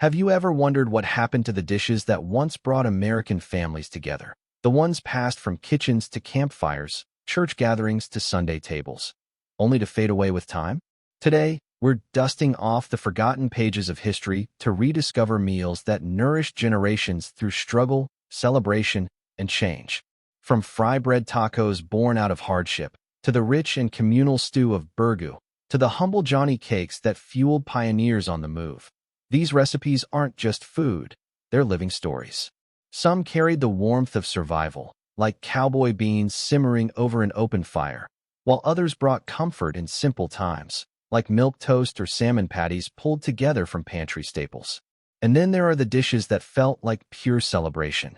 Have you ever wondered what happened to the dishes that once brought American families together? The ones passed from kitchens to campfires, church gatherings to Sunday tables, only to fade away with time? Today, we're dusting off the forgotten pages of history to rediscover meals that nourished generations through struggle, celebration, and change. From fry bread tacos born out of hardship, to the rich and communal stew of burgoo, to the humble Johnny cakes that fueled pioneers on the move. These recipes aren't just food, they're living stories. Some carried the warmth of survival, like cowboy beans simmering over an open fire, while others brought comfort in simple times, like milk toast or salmon patties pulled together from pantry staples. And then there are the dishes that felt like pure celebration.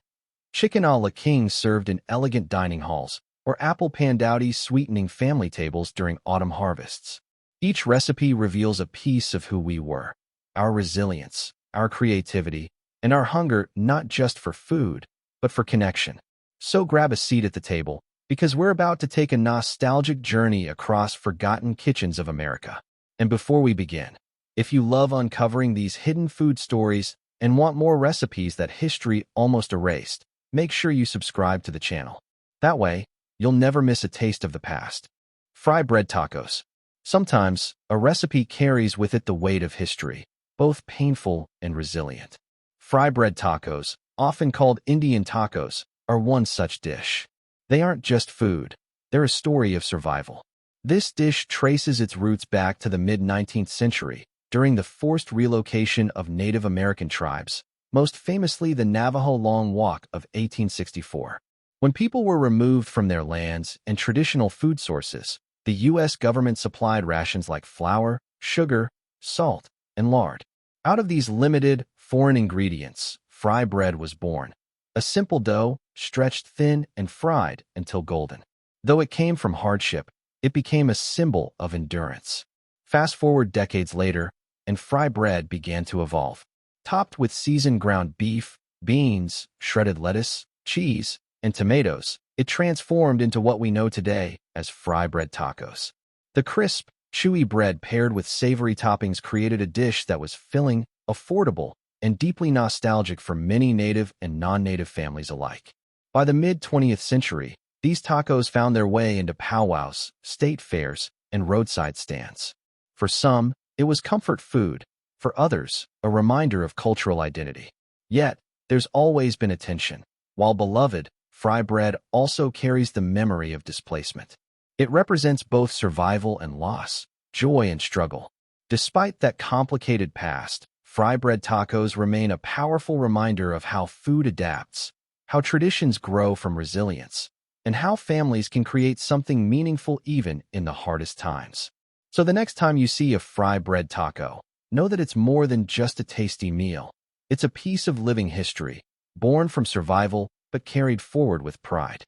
Chicken a la king served in elegant dining halls, or apple pandowdy sweetening family tables during autumn harvests. Each recipe reveals a piece of who we were. Our resilience, our creativity, and our hunger not just for food, but for connection. So grab a seat at the table, because we're about to take a nostalgic journey across forgotten kitchens of America. And before we begin, if you love uncovering these hidden food stories and want more recipes that history almost erased, make sure you subscribe to the channel. That way, you'll never miss a taste of the past. Fry bread tacos. Sometimes, a recipe carries with it the weight of history, both painful and resilient. Fry bread tacos, often called Indian tacos, are one such dish. They aren't just food, they're a story of survival. This dish traces its roots back to the mid-19th century, during the forced relocation of Native American tribes, most famously the Navajo Long Walk of 1864. When people were removed from their lands and traditional food sources, the U.S. government supplied rations like flour, sugar, salt, and lard. Out of these limited, foreign ingredients, fry bread was born. A simple dough, stretched thin and fried until golden. Though it came from hardship, it became a symbol of endurance. Fast forward decades later, and fry bread began to evolve. Topped with seasoned ground beef, beans, shredded lettuce, cheese, and tomatoes, it transformed into what we know today as fry bread tacos. The crisp, chewy bread paired with savory toppings created a dish that was filling, affordable, and deeply nostalgic for many native and non-native families alike. By the mid-20th century, these tacos found their way into powwows, state fairs, and roadside stands. For some, it was comfort food. For others, a reminder of cultural identity. Yet, there's always been a tension. While beloved, fry bread also carries the memory of displacement. It represents both survival and loss, joy and struggle. Despite that complicated past, fry bread tacos remain a powerful reminder of how food adapts, how traditions grow from resilience, and how families can create something meaningful even in the hardest times. So the next time you see a fry bread taco, know that it's more than just a tasty meal. It's a piece of living history, born from survival but carried forward with pride.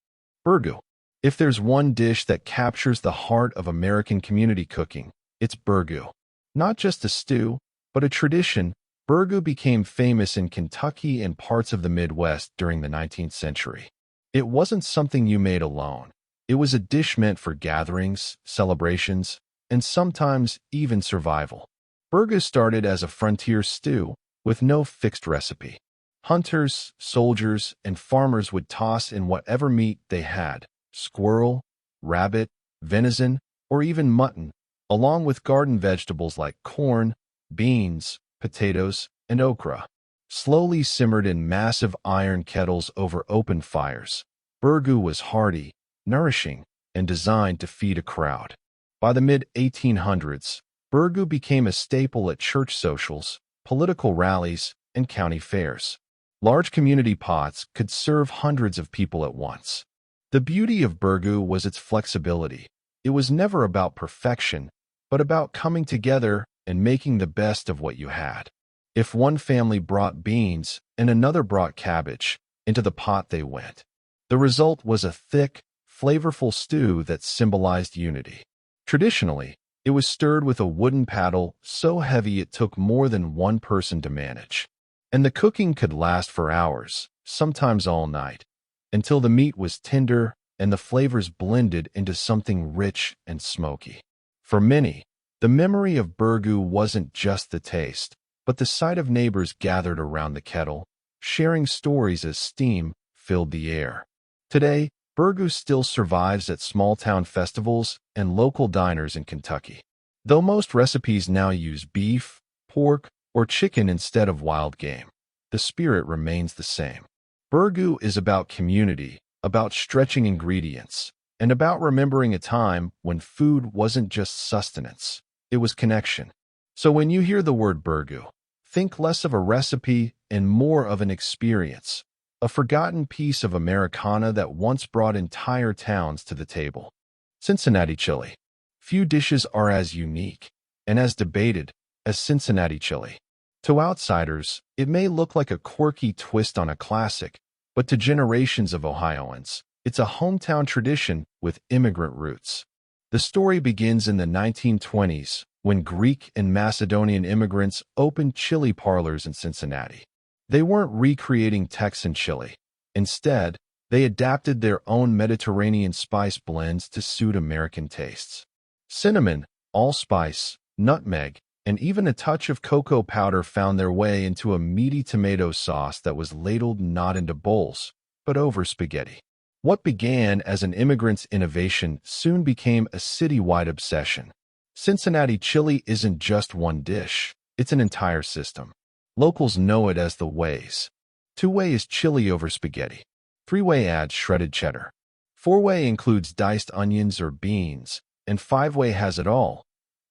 Burgoo. If there's one dish that captures the heart of American community cooking, it's burgoo. Not just a stew, but a tradition, burgoo became famous in Kentucky and parts of the Midwest during the 19th century. It wasn't something you made alone. It was a dish meant for gatherings, celebrations, and sometimes even survival. Burgoo started as a frontier stew with no fixed recipe. Hunters, soldiers, and farmers would toss in whatever meat they had: squirrel, rabbit, venison, or even mutton, along with garden vegetables like corn, beans, potatoes, and okra. Slowly simmered in massive iron kettles over open fires, burgoo was hearty, nourishing, and designed to feed a crowd. By the mid-1800s, burgoo became a staple at church socials, political rallies, and county fairs. Large community pots could serve hundreds of people at once. The beauty of burgoo was its flexibility. It was never about perfection, but about coming together and making the best of what you had. If one family brought beans and another brought cabbage, into the pot they went. The result was a thick, flavorful stew that symbolized unity. Traditionally, it was stirred with a wooden paddle so heavy it took more than one person to manage. And the cooking could last for hours, sometimes all night, until the meat was tender and the flavors blended into something rich and smoky. For many, the memory of burgoo wasn't just the taste, but the sight of neighbors gathered around the kettle, sharing stories as steam filled the air. Today, burgoo still survives at small-town festivals and local diners in Kentucky. Though most recipes now use beef, pork, or chicken instead of wild game, the spirit remains the same. Burgoo is about community, about stretching ingredients, and about remembering a time when food wasn't just sustenance, it was connection. So when you hear the word burgoo, think less of a recipe and more of an experience, a forgotten piece of Americana that once brought entire towns to the table. Cincinnati chili. Few dishes are as unique and as debated as Cincinnati chili. To outsiders, it may look like a quirky twist on a classic, but to generations of Ohioans, it's a hometown tradition with immigrant roots. The story begins in the 1920s when Greek and Macedonian immigrants opened chili parlors in Cincinnati. They weren't recreating Texan chili. Instead, they adapted their own Mediterranean spice blends to suit American tastes. Cinnamon, allspice, nutmeg, and even a touch of cocoa powder found their way into a meaty tomato sauce that was ladled not into bowls, but over spaghetti. What began as an immigrant's innovation soon became a citywide obsession. Cincinnati chili isn't just one dish, it's an entire system. Locals know it as the ways. Two-way is chili over spaghetti. Three-way adds shredded cheddar. Four-way includes diced onions or beans, and five-way has it all: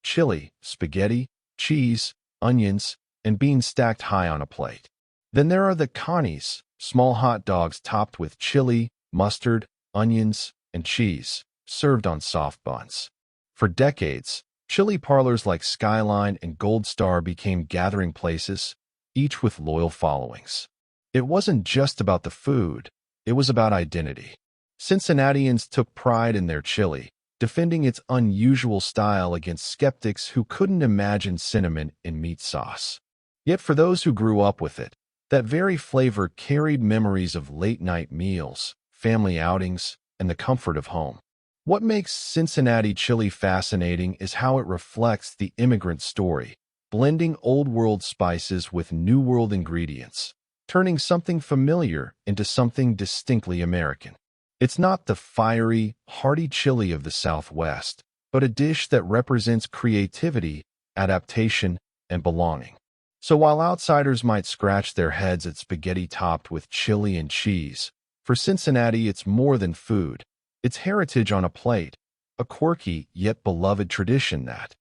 chili, spaghetti, cheese, onions, and beans stacked high on a plate. Then there are the connies, small hot dogs topped with chili, mustard, onions, and cheese, served on soft buns. For decades, chili parlors like Skyline and Gold Star became gathering places, each with loyal followings. It wasn't just about the food, it was about identity. Cincinnatians took pride in their chili, defending its unusual style against skeptics who couldn't imagine cinnamon in meat sauce. Yet for those who grew up with it, that very flavor carried memories of late-night meals, family outings, and the comfort of home. What makes Cincinnati chili fascinating is how it reflects the immigrant story, blending old-world spices with new-world ingredients, turning something familiar into something distinctly American. It's not the fiery, hearty chili of the Southwest, but a dish that represents creativity, adaptation, and belonging. So while outsiders might scratch their heads at spaghetti topped with chili and cheese, for Cincinnati it's more than food. It's heritage on a plate, a quirky yet beloved tradition that.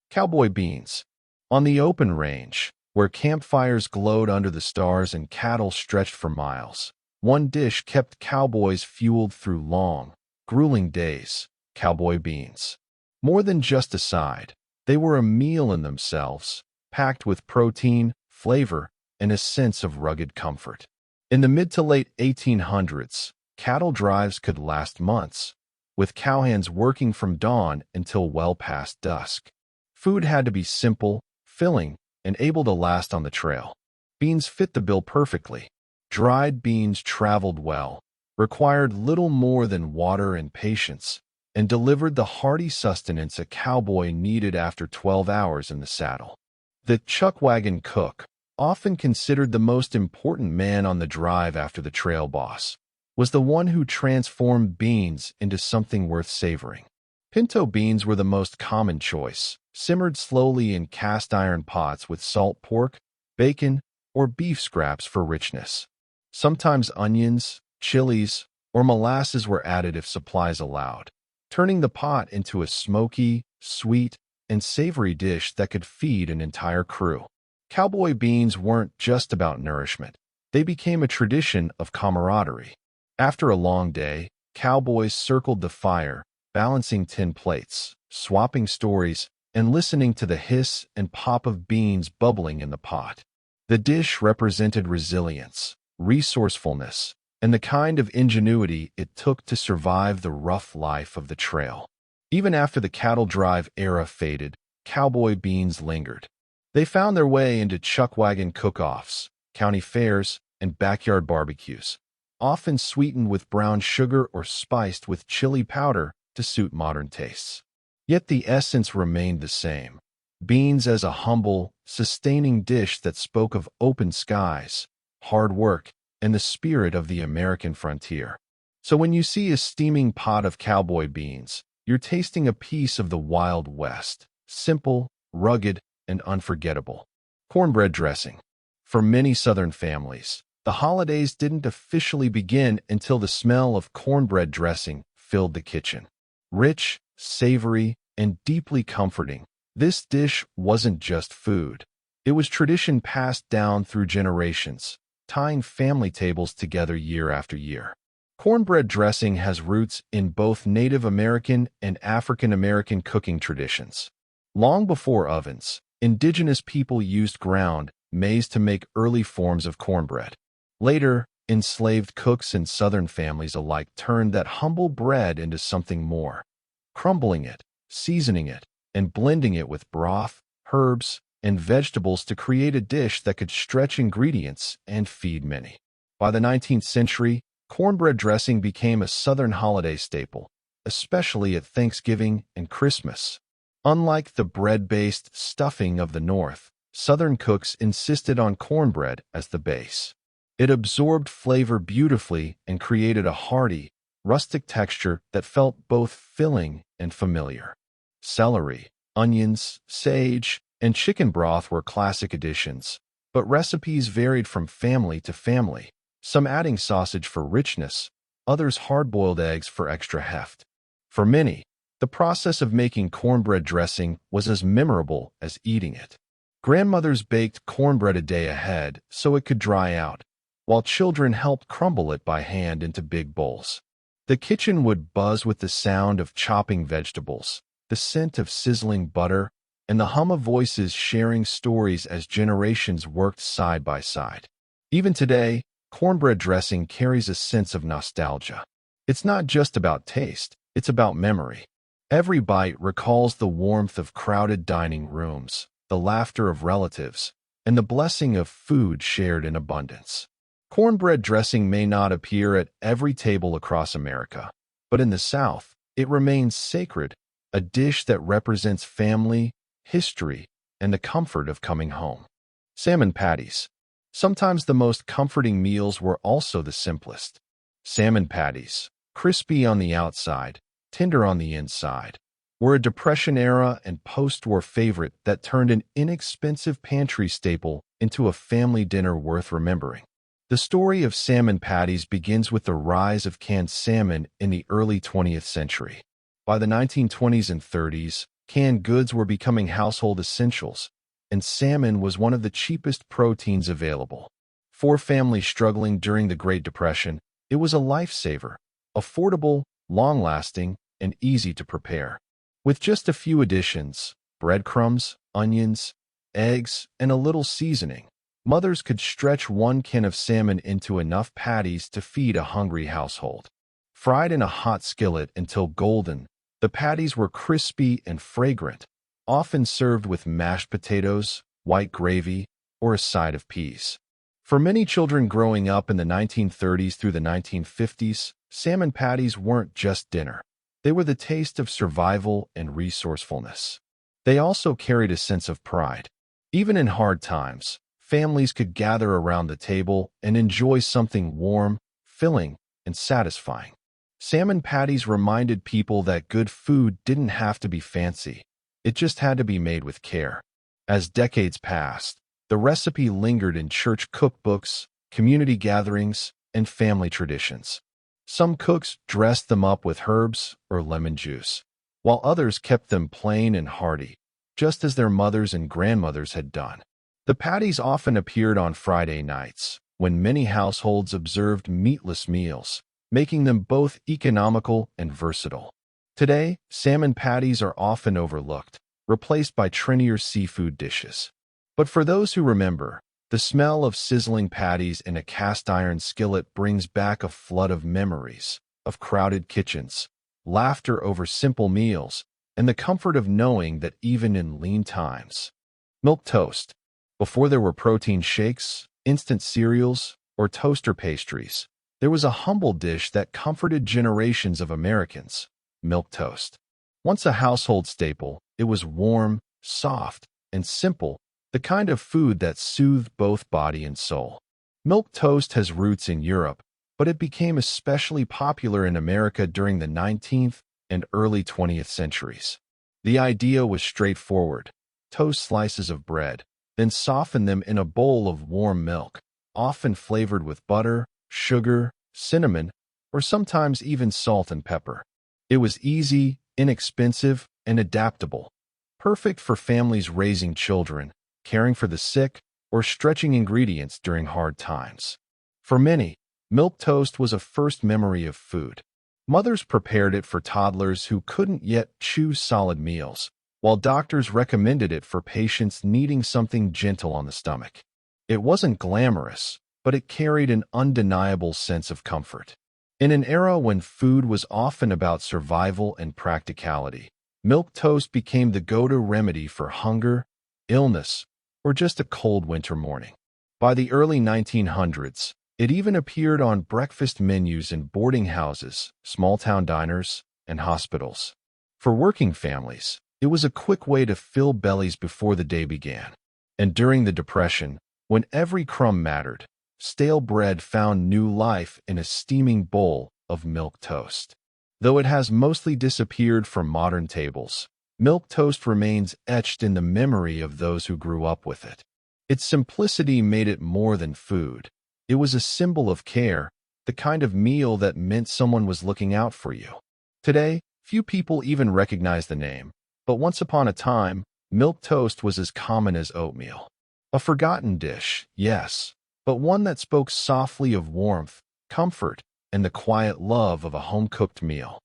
Cowboy beans. On the open range, where campfires glowed under the stars and cattle stretched for miles, one dish kept cowboys fueled through long, grueling days: cowboy beans. More than just a side, they were a meal in themselves, packed with protein, flavor, and a sense of rugged comfort. In the mid to late 1800s, cattle drives could last months, with cowhands working from dawn until well past dusk. Food had to be simple, filling, and able to last on the trail. Beans fit the bill perfectly. Dried beans traveled well, required little more than water and patience, and delivered the hearty sustenance a cowboy needed after 12 hours in the saddle. The chuck wagon cook, often considered the most important man on the drive after the trail boss, was the one who transformed beans into something worth savoring. Pinto beans were the most common choice, simmered slowly in cast-iron pots with salt pork, bacon, or beef scraps for richness. Sometimes onions, chilies, or molasses were added if supplies allowed, turning the pot into a smoky, sweet, and savory dish that could feed an entire crew. Cowboy beans weren't just about nourishment. They became a tradition of camaraderie. After a long day, cowboys circled the fire, balancing tin plates, swapping stories, and listening to the hiss and pop of beans bubbling in the pot. The dish represented resilience, resourcefulness, and the kind of ingenuity it took to survive the rough life of the trail. Even after the cattle drive era faded, cowboy beans lingered. They found their way into chuck wagon cook-offs, county fairs, and backyard barbecues, often sweetened with brown sugar or spiced with chili powder to suit modern tastes. Yet the essence remained the same: Beans as a humble, sustaining dish that spoke of open skies, hard work, and the spirit of the American frontier. So when you see a steaming pot of cowboy beans, you're tasting a piece of the Wild West, simple, rugged, and unforgettable. Cornbread dressing. For many Southern families, the holidays didn't officially begin until the smell of cornbread dressing filled the kitchen. Rich, savory, and deeply comforting, this dish wasn't just food. It was tradition passed down through generations, tying family tables together year after year. Cornbread dressing has roots in both Native American and African American cooking traditions. Long before ovens, indigenous people used ground maize to make early forms of cornbread. Later, enslaved cooks and Southern families alike turned that humble bread into something more, crumbling it, seasoning it, and blending it with broth, herbs, and vegetables to create a dish that could stretch ingredients and feed many. By the 19th century, cornbread dressing became a Southern holiday staple, especially at Thanksgiving and Christmas. Unlike the bread-based stuffing of the North, Southern cooks insisted on cornbread as the base. It absorbed flavor beautifully and created a hearty, rustic texture that felt both filling and familiar. Celery, onions, sage, and chicken broth were classic additions, but recipes varied from family to family, some adding sausage for richness, others hard-boiled eggs for extra heft. For many, the process of making cornbread dressing was as memorable as eating it. Grandmothers baked cornbread a day ahead so it could dry out, while children helped crumble it by hand into big bowls. The kitchen would buzz with the sound of chopping vegetables, the scent of sizzling butter, and the hum of voices sharing stories as generations worked side by side. Even today, cornbread dressing carries a sense of nostalgia. It's not just about taste, it's about memory. Every bite recalls the warmth of crowded dining rooms, the laughter of relatives, and the blessing of food shared in abundance. Cornbread dressing may not appear at every table across America, but in the South, it remains sacred, a dish that represents family, history, and the comfort of coming home. Salmon patties. Sometimes the most comforting meals were also the simplest. Salmon patties, crispy on the outside, tender on the inside, were a Depression-era and post-war favorite that turned an inexpensive pantry staple into a family dinner worth remembering. The story of salmon patties begins with the rise of canned salmon in the early 20th century. By the 1920s and 30s, canned goods were becoming household essentials, and salmon was one of the cheapest proteins available. For families struggling during the Great Depression, it was a lifesaver, affordable, long-lasting, and easy to prepare. With just a few additions, breadcrumbs, onions, eggs, and a little seasoning, mothers could stretch one can of salmon into enough patties to feed a hungry household. Fried in a hot skillet until golden, the patties were crispy and fragrant, often served with mashed potatoes, white gravy, or a side of peas. For many children growing up in the 1930s through the 1950s, salmon patties weren't just dinner. They were the taste of survival and resourcefulness. They also carried a sense of pride. Even in hard times, families could gather around the table and enjoy something warm, filling, and satisfying. Salmon patties reminded people that good food didn't have to be fancy. It just had to be made with care. As decades passed, the recipe lingered in church cookbooks, community gatherings, and family traditions. Some cooks dressed them up with herbs or lemon juice, while others kept them plain and hearty, just as their mothers and grandmothers had done. The patties often appeared on Friday nights, when many households observed meatless meals, making them both economical and versatile. Today, salmon patties are often overlooked, replaced by trendier seafood dishes. But for those who remember, the smell of sizzling patties in a cast-iron skillet brings back a flood of memories, of crowded kitchens, laughter over simple meals, and the comfort of knowing that even in lean times. Milk toast. Before there were protein shakes, instant cereals, or toaster pastries, there was a humble dish that comforted generations of Americans: milk toast. Once a household staple, it was warm, soft, and simple, the kind of food that soothed both body and soul. Milk toast has roots in Europe, but it became especially popular in America during the 19th and early 20th centuries. The idea was straightforward. Toast slices of bread, then soften them in a bowl of warm milk, often flavored with butter, sugar, cinnamon, or sometimes even salt and pepper. It was easy, inexpensive, and adaptable, perfect for families raising children, caring for the sick, or stretching ingredients during hard times. For many, milk toast was a first memory of food. Mothers prepared it for toddlers who couldn't yet chew solid meals, while doctors recommended it for patients needing something gentle on the stomach. It wasn't glamorous, but it carried an undeniable sense of comfort. In an era when food was often about survival and practicality, milk toast became the go-to remedy for hunger, illness, or just a cold winter morning. By the early 1900s, it even appeared on breakfast menus in boarding houses, small-town diners, and hospitals. For working families, it was a quick way to fill bellies before the day began. And during the Depression, when every crumb mattered, stale bread found new life in a steaming bowl of milk toast. Though it has mostly disappeared from modern tables, milk toast remains etched in the memory of those who grew up with it. Its simplicity made it more than food. It was a symbol of care, the kind of meal that meant someone was looking out for you. Today, few people even recognize the name, but once upon a time, milk toast was as common as oatmeal. A forgotten dish, yes, but one that spoke softly of warmth, comfort, and the quiet love of a home-cooked meal.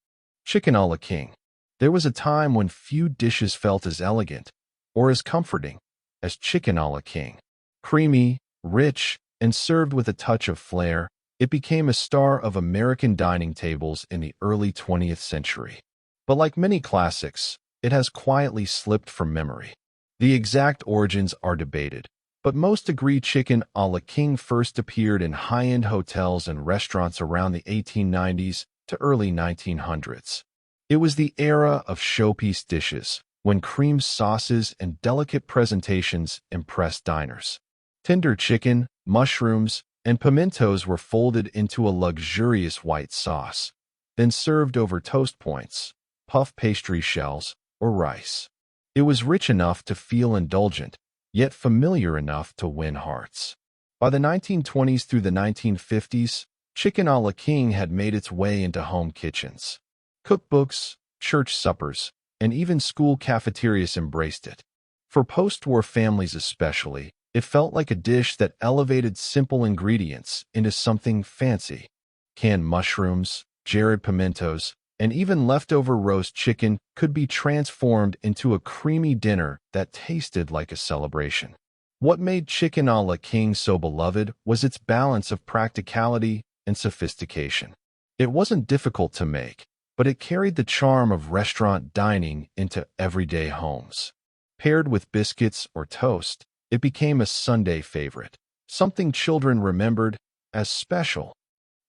Chicken a la king. There was a time when few dishes felt as elegant or as comforting as chicken a la king. Creamy, rich, and served with a touch of flair, it became a star of American dining tables in the early 20th century. But like many classics, it has quietly slipped from memory. The exact origins are debated, but most agree chicken a la king first appeared in high-end hotels and restaurants around the 1890s to early 1900s. It was the era of showpiece dishes, when cream sauces and delicate presentations impressed diners. Tender chicken, mushrooms, and pimentos were folded into a luxurious white sauce, then served over toast points, puff pastry shells, or rice. It was rich enough to feel indulgent, yet familiar enough to win hearts. By the 1920s through the 1950s, chicken a la king had made its way into home kitchens. Cookbooks, church suppers, and even school cafeterias embraced it. For post-war families especially, it felt like a dish that elevated simple ingredients into something fancy. Canned mushrooms, jarred pimentos, and even leftover roast chicken could be transformed into a creamy dinner that tasted like a celebration. What made chicken a la king so beloved was its balance of practicality and sophistication. It wasn't difficult to make, but it carried the charm of restaurant dining into everyday homes. Paired with biscuits or toast, it became a Sunday favorite, something children remembered as special.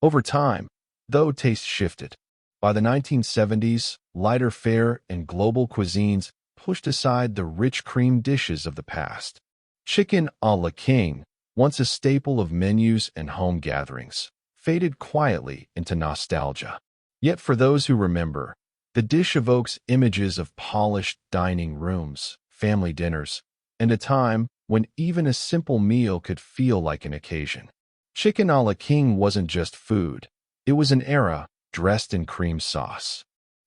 Over time, though, taste shifted. By the 1970s, lighter fare and global cuisines pushed aside the rich cream dishes of the past. Chicken a la king, once a staple of menus and home gatherings, faded quietly into nostalgia. Yet for those who remember, the dish evokes images of polished dining rooms, family dinners, and a time when even a simple meal could feel like an occasion. Chicken a la king wasn't just food. It was an era dressed in cream sauce.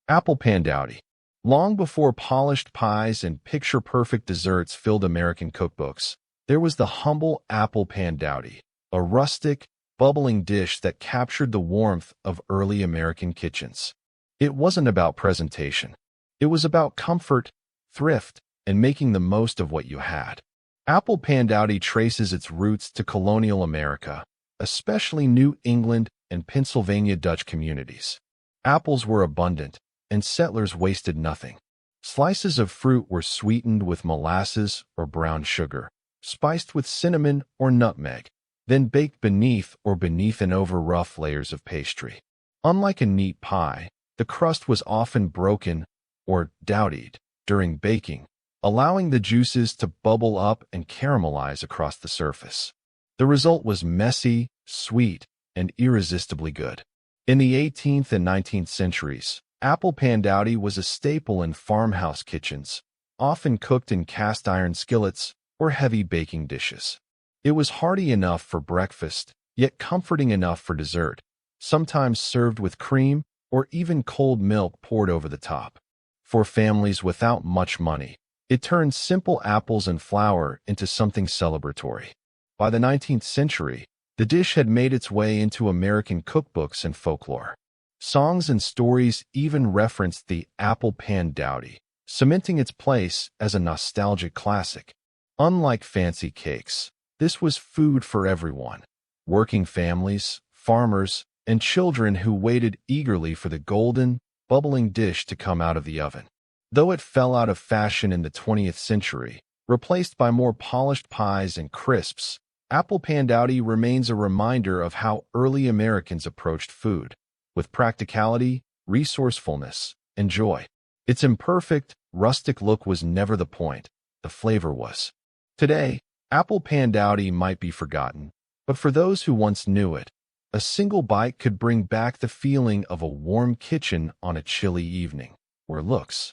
Apple pandowdy. Long before polished pies and picture-perfect desserts filled American cookbooks, there was the humble apple pandowdy, a rustic, bubbling dish that captured the warmth of early American kitchens. It wasn't about presentation. It was about comfort, thrift, and making the most of what you had. Apple pandowdy traces its roots to colonial America, especially New England and Pennsylvania Dutch communities. Apples were abundant, and settlers wasted nothing. Slices of fruit were sweetened with molasses or brown sugar, spiced with cinnamon or nutmeg, then baked beneath and over rough layers of pastry. Unlike a neat pie, the crust was often broken or dowdied during baking, allowing the juices to bubble up and caramelize across the surface. The result was messy, sweet, and irresistibly good. In the 18th and 19th centuries, apple pandowdy was a staple in farmhouse kitchens, often cooked in cast-iron skillets or heavy baking dishes. It was hearty enough for breakfast, yet comforting enough for dessert, sometimes served with cream or even cold milk poured over the top. For families without much money, it turned simple apples and flour into something celebratory. By the 19th century, the dish had made its way into American cookbooks and folklore. Songs and stories even referenced the apple pandowdy, cementing its place as a nostalgic classic. Unlike fancy cakes, this was food for everyone: working families, farmers, and children who waited eagerly for the golden, bubbling dish to come out of the oven. Though it fell out of fashion in the 20th century, replaced by more polished pies and crisps, apple pandowdy remains a reminder of how early Americans approached food, with practicality, resourcefulness, and joy. Its imperfect, rustic look was never the point, the flavor was. Today, apple pandowdy might be forgotten, but for those who once knew it, a single bite could bring back the feeling of a warm kitchen on a chilly evening. Or looks.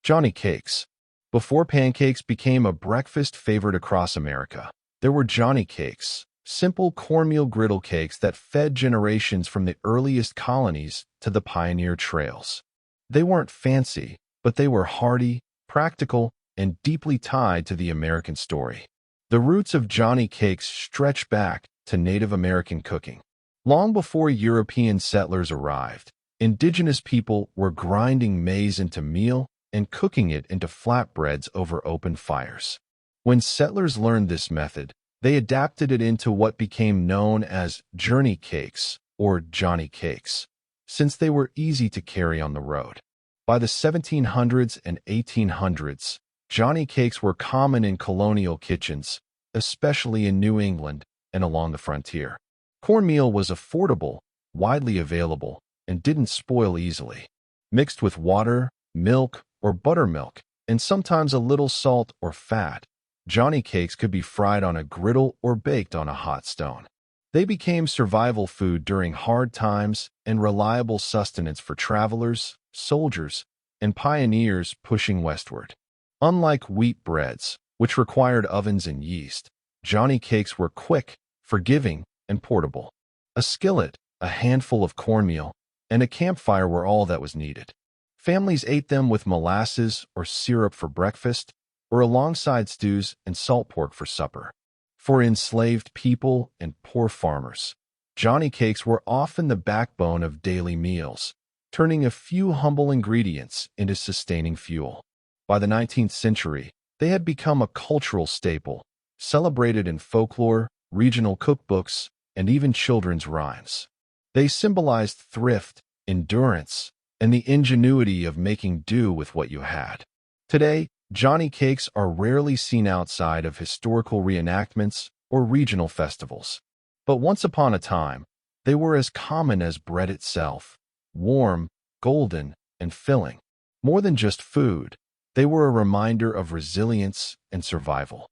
Johnny cakes. Before pancakes became a breakfast favorite across America, there were Johnny cakes, simple cornmeal griddle cakes that fed generations from the earliest colonies to the pioneer trails. They weren't fancy, but they were hearty, practical, and deeply tied to the American story. The roots of Johnny cakes stretch back to Native American cooking. Long before European settlers arrived, indigenous people were grinding maize into meal and cooking it into flatbreads over open fires. When settlers learned this method, they adapted it into what became known as journey cakes or Johnny cakes, since they were easy to carry on the road. By the 1700s and 1800s, Johnny cakes were common in colonial kitchens, especially in New England and along the frontier. Cornmeal was affordable, widely available, and didn't spoil easily. Mixed with water, milk, or buttermilk, and sometimes a little salt or fat, Johnny cakes could be fried on a griddle or baked on a hot stone. They became survival food during hard times and reliable sustenance for travelers, soldiers, and pioneers pushing westward. Unlike wheat breads, which required ovens and yeast, Johnny cakes were quick, forgiving, and portable. A skillet, a handful of cornmeal, and a campfire were all that was needed. Families ate them with molasses or syrup for breakfast, or alongside stews and salt pork for supper. For enslaved people and poor farmers, Johnny cakes were often the backbone of daily meals, turning a few humble ingredients into sustaining fuel. By the 19th century, they had become a cultural staple, celebrated in folklore, regional cookbooks, and even children's rhymes. They symbolized thrift, endurance, and the ingenuity of making do with what you had. Today, Johnny cakes are rarely seen outside of historical reenactments or regional festivals. But once upon a time, they were as common as bread itself, warm, golden, and filling. More than just food, they were a reminder of resilience and survival.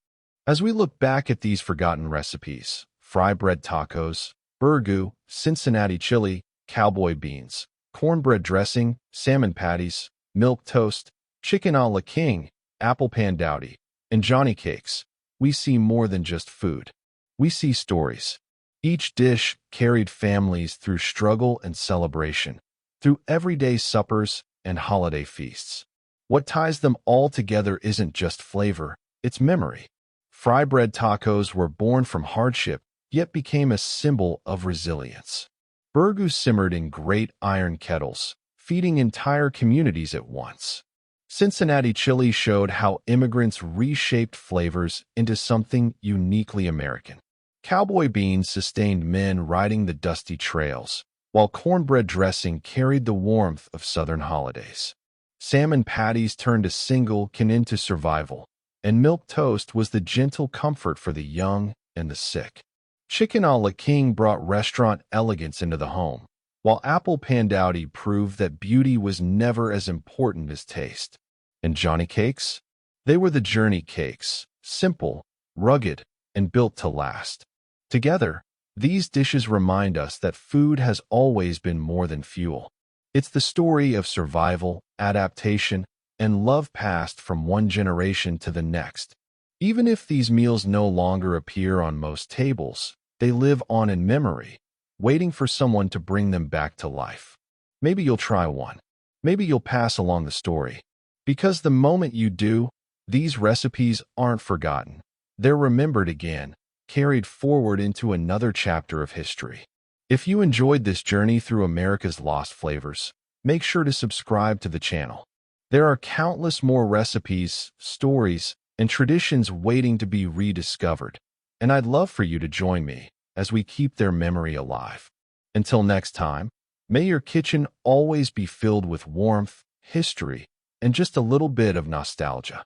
As we look back at these forgotten recipes, fry bread tacos, burgoo, Cincinnati chili, cowboy beans, cornbread dressing, salmon patties, milk toast, chicken a la king, apple pandowdy, and Johnny cakes, we see more than just food. We see stories. Each dish carried families through struggle and celebration, through everyday suppers and holiday feasts. What ties them all together isn't just flavor, it's memory. Fry bread tacos were born from hardship, yet became a symbol of resilience. Burgoo simmered in great iron kettles, feeding entire communities at once. Cincinnati chili showed how immigrants reshaped flavors into something uniquely American. Cowboy beans sustained men riding the dusty trails, while cornbread dressing carried the warmth of Southern holidays. Salmon patties turned a single can into survival, and milk toast was the gentle comfort for the young and the sick. Chicken a la king brought restaurant elegance into the home, while apple pandowdy proved that beauty was never as important as taste. And Johnny cakes? They were the journey cakes, simple, rugged, and built to last. Together, these dishes remind us that food has always been more than fuel. It's the story of survival, adaptation, and love passed from one generation to the next. Even if these meals no longer appear on most tables, they live on in memory, waiting for someone to bring them back to life. Maybe you'll try one. Maybe you'll pass along the story. Because the moment you do, these recipes aren't forgotten. They're remembered again, carried forward into another chapter of history. If you enjoyed this journey through America's lost flavors, make sure to subscribe to the channel. There are countless more recipes, stories, and traditions waiting to be rediscovered, and I'd love for you to join me as we keep their memory alive. Until next time, may your kitchen always be filled with warmth, history, and just a little bit of nostalgia.